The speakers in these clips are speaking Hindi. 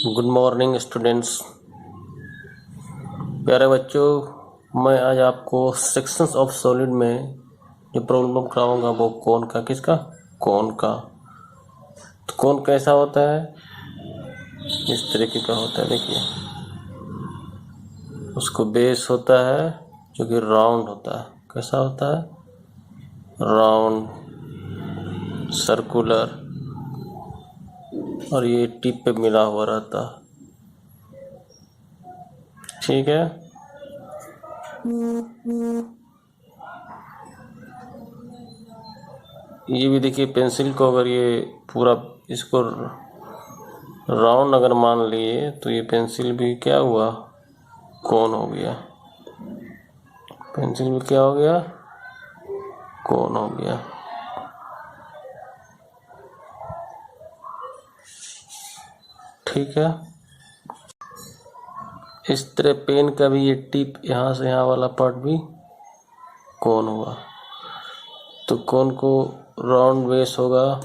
Good morning students. प्यारे बच्चों, मैं आज आपको सेक्शंस ऑफ सॉलिड में जो प्रॉब्लम कराऊंगा वो कोन का, किसका, कोन का। तो कोन कैसा होता है, इस तरीके का होता है। देखिए, उसको बेस होता है जो कि राउंड होता है। कैसा होता है, राउंड, सर्कुलर, और ये टिप पे मिला हुआ रहता है। ठीक है, ये भी देखिए, पेंसिल को अगर ये पूरा इसको राउंड अगर मान लिए तो ये पेंसिल भी क्या हुआ, कोन हो गया। पेंसिल भी क्या हो गया, कोन हो गया। ठीक है, इस तरह पेन का भी ये टिप यहाँ से यहाँ वाला पार्ट भी कोन हुआ। तो कोन को राउंड बेस होगा,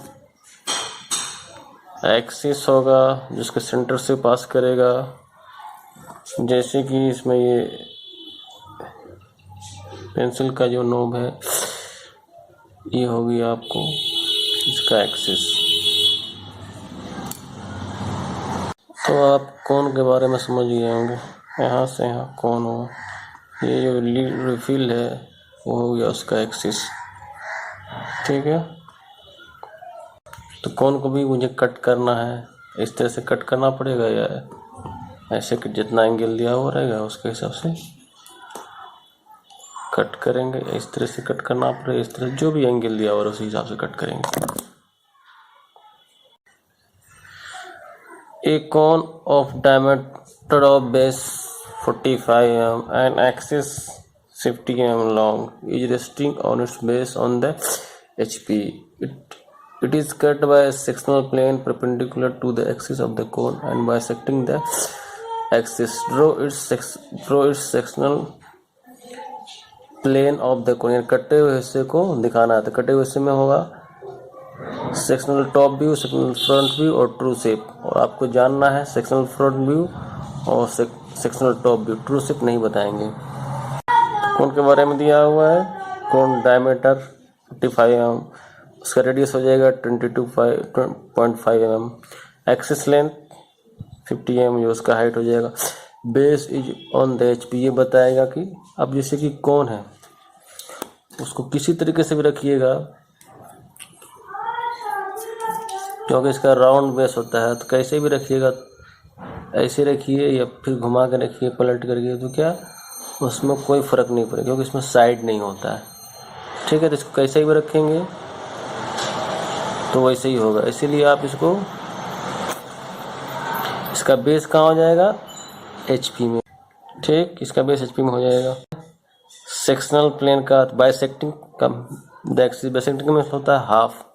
एक्सिस होगा जिसके सेंटर से पास करेगा। जैसे कि इसमें ये पेंसिल का जो नोब है ये होगी आपको इसका एक्सिस। तो आप कोन के बारे में समझ गए होंगे। यहाँ से यहाँ कोन हो, ये जो रिफिल है वो हो गया उसका एक्सिस। ठीक है, तो कोन को भी मुझे कट करना है। इस तरह से कट करना पड़ेगा या ऐसे कि जितना एंगल दिया हुआ रहेगा उसके हिसाब से कट करेंगे। इस तरह से कट करना पड़ेगा, इस तरह जो भी एंगल दिया हुआ उसी हिसाब से कट करेंगे। A cone of diameter of base 45 mm and axis 50 mm long is resting on its base on the HP. It is cut by a sectional plane perpendicular to the axis of the cone and bisecting the axis. Draw its sectional plane of the cone. कटे हुए हिस्से को दिखाना है। तो कटे हुए हिस्से में होगा sectional top view, sectional front view और ट्रू शेप। और आपको जानना है सेक्शनल फ्रंट व्यू और sectional top view, true shape नहीं बताएंगे। कोन के बारे में दिया हुआ है, कोन डायमीटर 45 mm, उसका रेडियस हो जाएगा 22.5 mm, एक्सिस लेंथ 50 mm जो उसका हाइट हो जाएगा। Base is on the HP, ये बताएगा कि अब जैसे कि कोन है उसको किसी तरीके से भी रखिएगा, क्योंकि इसका राउंड बेस होता है। तो कैसे भी रखिएगा, ऐसे रखिए या फिर घुमा के रखिए, पलट करके, तो क्या उसमें कोई फ़र्क नहीं पड़ेगा क्योंकि इसमें साइड नहीं होता है। ठीक है, तो इसको कैसे भी रखेंगे तो वैसे ही होगा। इसीलिए आप इसको, इसका बेस कहाँ हो जाएगा, HP में। ठीक, इसका बेस HP में हो जाएगा। सेक्शनल प्लेन का बाइसेक्टिंग का बाइसेक्टिंग में होता है हाफ।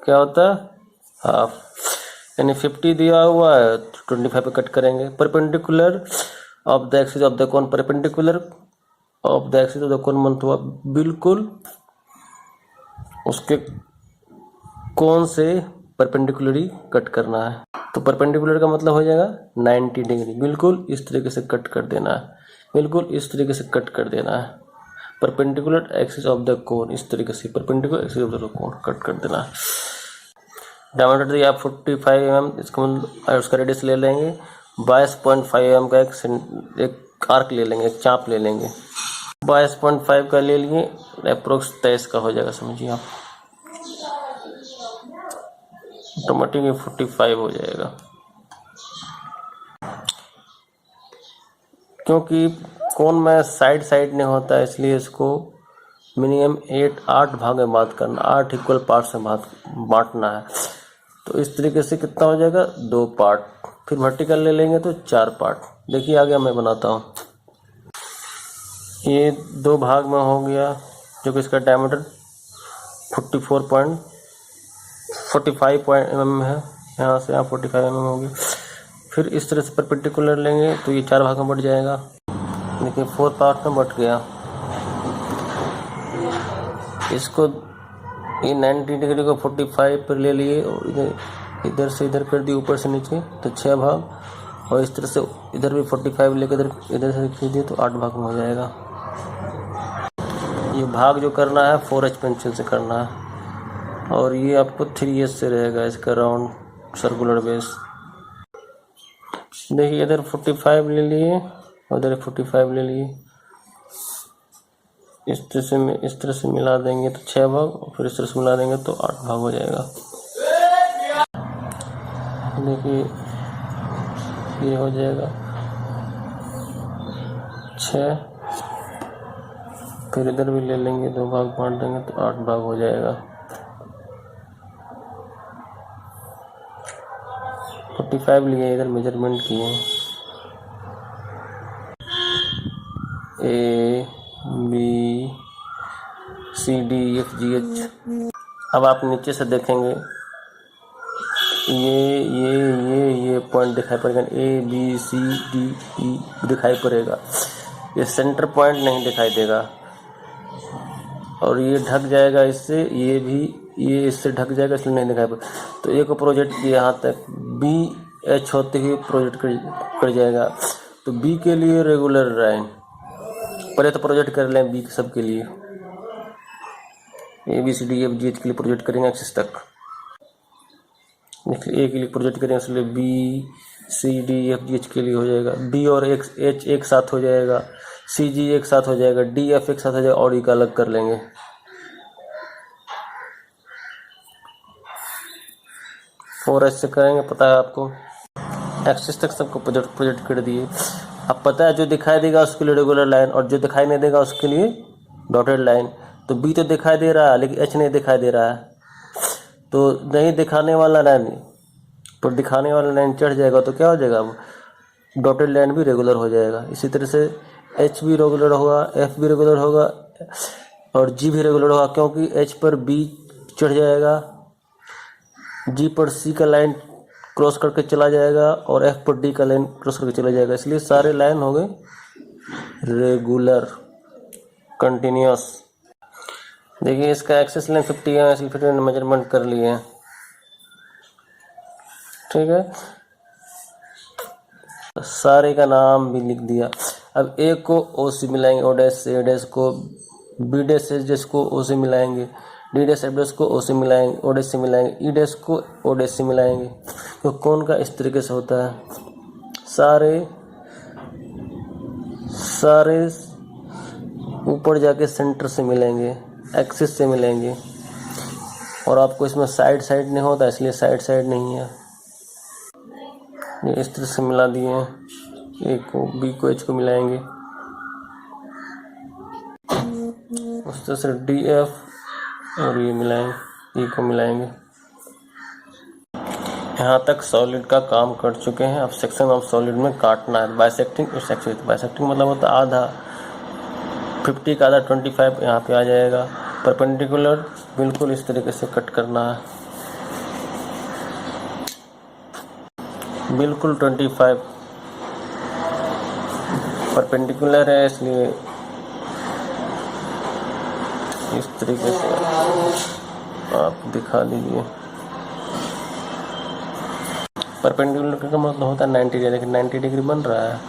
क्या होता है, हाफ, यानी 50 दिया हुआ है तो 25 पे कट करेंगे। Perpendicular of the axis of the cone, perpendicular of the axis of the कोन मतलब हुआ बिल्कुल उसके कोन से परपेंडिकुलरली कट करना है। तो परपेंडिकुलर का मतलब हो जाएगा 90 डिग्री, बिल्कुल इस तरीके से कट कर देना है, बिल्कुल इस तरीके से कट कर देना है। परपेंडिकुलर एक्सिस ऑफ द कोन, इस तरीके से perpendicular axis of the cone cut कर देना है। डायमीटर दिया 45 mm, इसका मतलब उसका रेडियस ले लेंगे 22.5 mm का एक आर्क ले लेंगे, एक चाप ले लेंगे। 22.5 का ले लिए, अप्रोक्स 23 का हो जाएगा, समझिए आप। ऑटोमेटिक 45 हो जाएगा, क्योंकि कोन में साइड नहीं होता है, इसलिए इसको मिनिमम 8 भाग में बात करना, 8 इक्वल पार्ट में बांटना है। तो इस तरीके से कितना हो जाएगा, 2 पार्ट। फिर वर्टिकल ले लेंगे तो 4 पार्ट। देखिए आगे मैं बनाता हूँ। ये 2 भाग में हो गया, जो कि इसका डायमीटर 45 mm है, यहाँ से यहाँ 45 mm हो गया। फिर इस तरह से परपेंडिकुलर लेंगे तो ये 4 भाग में बट जाएगा। देखिए 4 पार्ट में बट गया। इसको ये 90 डिग्री को 45 पर ले लिए और इधर से इधर कर दिए ऊपर से नीचे तो 6 भाग, और इस तरह से इधर भी 45 लेकर इधर से खींच दिए तो 8 भाग में हो जाएगा। ये भाग जो करना है 4H पेंसिल से करना है, और ये आपको 3H से रहेगा इसका राउंड सर्कुलर बेस। देखिए इधर 45 ले लिए, उधर 45 ले लिए, इस तरह से मिला देंगे तो 6 भाग, फिर इस तरह से मिला देंगे तो 8 भाग हो जाएगा। देखिए ये हो जाएगा 6, फिर इधर भी ले लेंगे 2 भाग बांट देंगे तो 8 भाग हो जाएगा। 45 लिए, इधर मेजरमेंट किए ABCDEFGH। अब आप नीचे से देखेंगे ये पॉइंट दिखाई पड़ेगा, ABCDE दिखाई पड़ेगा, ये सेंटर पॉइंट नहीं दिखाई देगा, और ये ढक जाएगा इससे, ये इससे ढक जाएगा इसलिए नहीं दिखाई पड़ेगा। तो ए को प्रोजेक्ट किया यहाँ तक, BH होते हुए प्रोजेक्ट कर जाएगा। तो B के लिए रेगुलर लाइन पहले तो प्रोजेक्ट कर लें, B सब के लिए ABCDEFGH के लिए प्रोजेक्ट करेंगे एक्सिस तक। देखिए A के लिए प्रोजेक्ट करेंगे इसलिए BCDEFGH के लिए हो जाएगा, B और H एक साथ हो जाएगा, CG एक साथ हो जाएगा, DF एक साथ हो जाएगा, और E का अलग कर लेंगे। फोर एच से करेंगे, पता है आपको। एक्सिस तक सबको प्रोजेक्ट कर दिए। अब पता है जो दिखाई देगा उसके लिए रेगुलर लाइन, और जो दिखाई नहीं देगा उसके लिए डॉटेड लाइन। तो B तो दिखाई दे रहा है लेकिन H नहीं दिखाई दे रहा है, तो नहीं दिखाने वाला लाइन पर दिखाने वाला लाइन चढ़ जाएगा तो क्या हो जाएगा, अब डॉटेड लाइन भी रेगुलर हो जाएगा। इसी तरह से H भी रेगुलर होगा, F भी रेगुलर होगा, और G भी रेगुलर होगा, क्योंकि H पर B चढ़ जाएगा, G पर C का लाइन क्रॉस करके चला जाएगा, और F पर D का लाइन क्रॉस करके चला जाएगा, इसलिए सारे लाइन हो गए रेगुलर कंटिन्यूअस। देखिए इसका एक्सेस लाइन 50 है, इसलिए 50 मेजरमेंट कर लिए हैं, ठीक है। सारे का नाम भी लिख दिया। अब A को O से मिलाएंगे, O डैश से, A डैश को B डैश से, डैश को O से मिलाएंगे, D डैश F डैश को O से मिलाएंगे, O डैश से मिलाएंगे, E डैश को O डैश से मिलाएंगे। तो कौन का इस तरीके से होता है, सारे ऊपर जाके सेंटर से मिलेंगे, एक्सिस से मिलेंगे, और आपको इसमें साइड नहीं होता इसलिए साइड नहीं है। ये इस तरह से मिला दिए हैं, A को B को H को मिलाएंगे, उस तरह से DF और ये मिलाएंगे, E को मिलाएंगे। यहाँ तक सॉलिड का काम कर चुके हैं। अब सेक्शन ऑफ सॉलिड में काटना है, बाइसेक्टिंग और सेक्शन। बाइसेक्टिंग मतलब होता है आधा, 50 का आधा 25 यहाँ पे आ जाएगा। परपेंडिकुलर बिल्कुल इस तरीके से कट करना है, बिल्कुल 25 परपेंडिकुलर है, इसलिए इस तरीके से आप दिखा दीजिए। परपेंडिकुलर का मतलब होता है 90 डिग्री, लेकिन 90 डिग्री बन रहा है,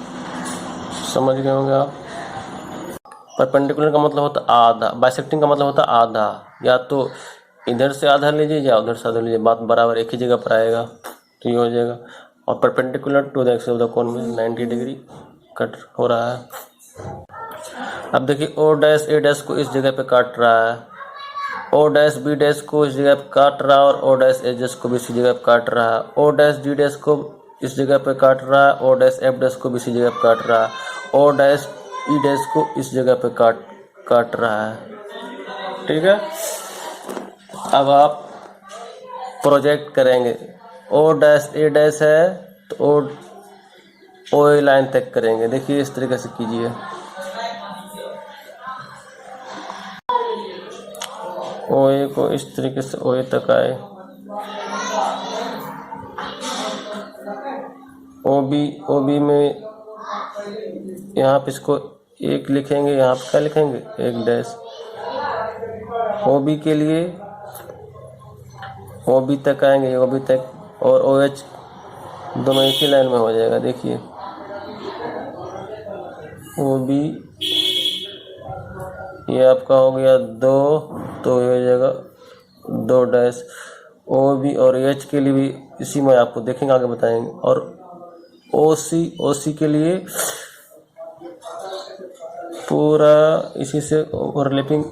समझ गए होंगे आप। परपेंडिकुलर का मतलब होता है आधा, बाइसेक्टिंग का मतलब होता है आधा, या तो इधर से आधा लीजिए या उधर से आधा लीजिए, बात बराबर एक ही जगह पर आएगा, तो ये हो जाएगा। और perpendicular to the axis of the cone में 90 डिग्री कट हो रहा है। अब देखिए O डैश A डैश को इस जगह पे काट रहा है, O डैश B डैश को इस जगह पे काट रहा है, और O डैश A डैश को भी इसी जगह पे काट रहा है, O डैश D डैश को इस जगह पे काट रहा है, O डैश F डैश को भी इसी जगह पे काट रहा है, O डैश E डैश को इस जगह पे काट रहा है, ठीक है। अब आप प्रोजेक्ट करेंगे, O डैश A डैश है तो O लाइन तक करेंगे। देखिए इस तरीके से कीजिए, OA को इस तरीके से OA तक आए, OB में यहाँ पे इसको एक लिखेंगे, यहाँ पे क्या लिखेंगे, एक डैश। OB के लिए OB तक आएंगे, OB तक और OH दोनों एक ही लाइन में हो जाएगा। देखिए OB ये आपका हो गया 2, तो ये हो जाएगा 2 डैश। OB और H के लिए भी इसी में आपको देखेंगे, आगे बताएंगे। और OC के लिए पूरा इसी से ओवरलैपिंग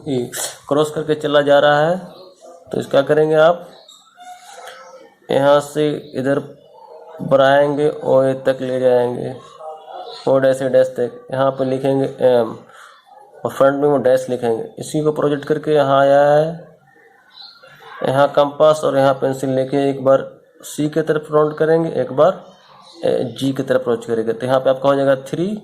क्रॉस करके चला जा रहा है। तो इसका करेंगे आप यहाँ से इधर बढ़ाएंगे OA तक ले जाएंगे, O डैश से डैश तक। यहाँ पे लिखेंगे M और फ्रंट में वो डैश लिखेंगे। इसी को प्रोजेक्ट करके यहाँ आया है। यहाँ कंपास और यहाँ पेंसिल लेके एक बार C की तरफ राउंड करेंगे, एक बार G की तरफ अप्रोच करेंगे। तो यहाँ पे आपका हो जाएगा 3।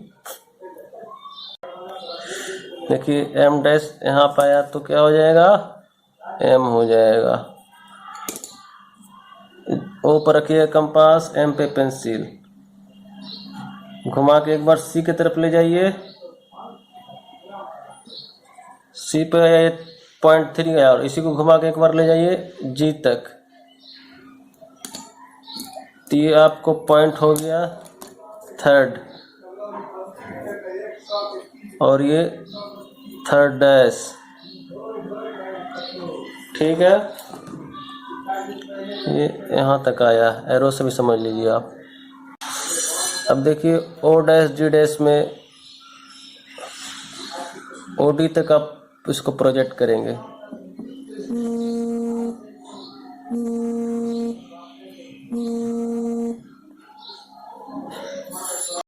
देखिए M डैश यहाँ पे आया तो क्या हो जाएगा, M हो जाएगा। O पर रखिए कंपास, M पे पेंसिल, घुमा के एक बार C की तरफ ले जाइए। C पे 0.3 गया और इसी को घुमा के एक बार ले जाइए G तक। तो ये आपको पॉइंट हो गया 3rd और ये 3rd डैश। ठीक है, ये यहाँ तक आया, एरो से भी समझ लीजिए आप। अब देखिए O डैश G डैश में OD तक आप इसको प्रोजेक्ट करेंगे।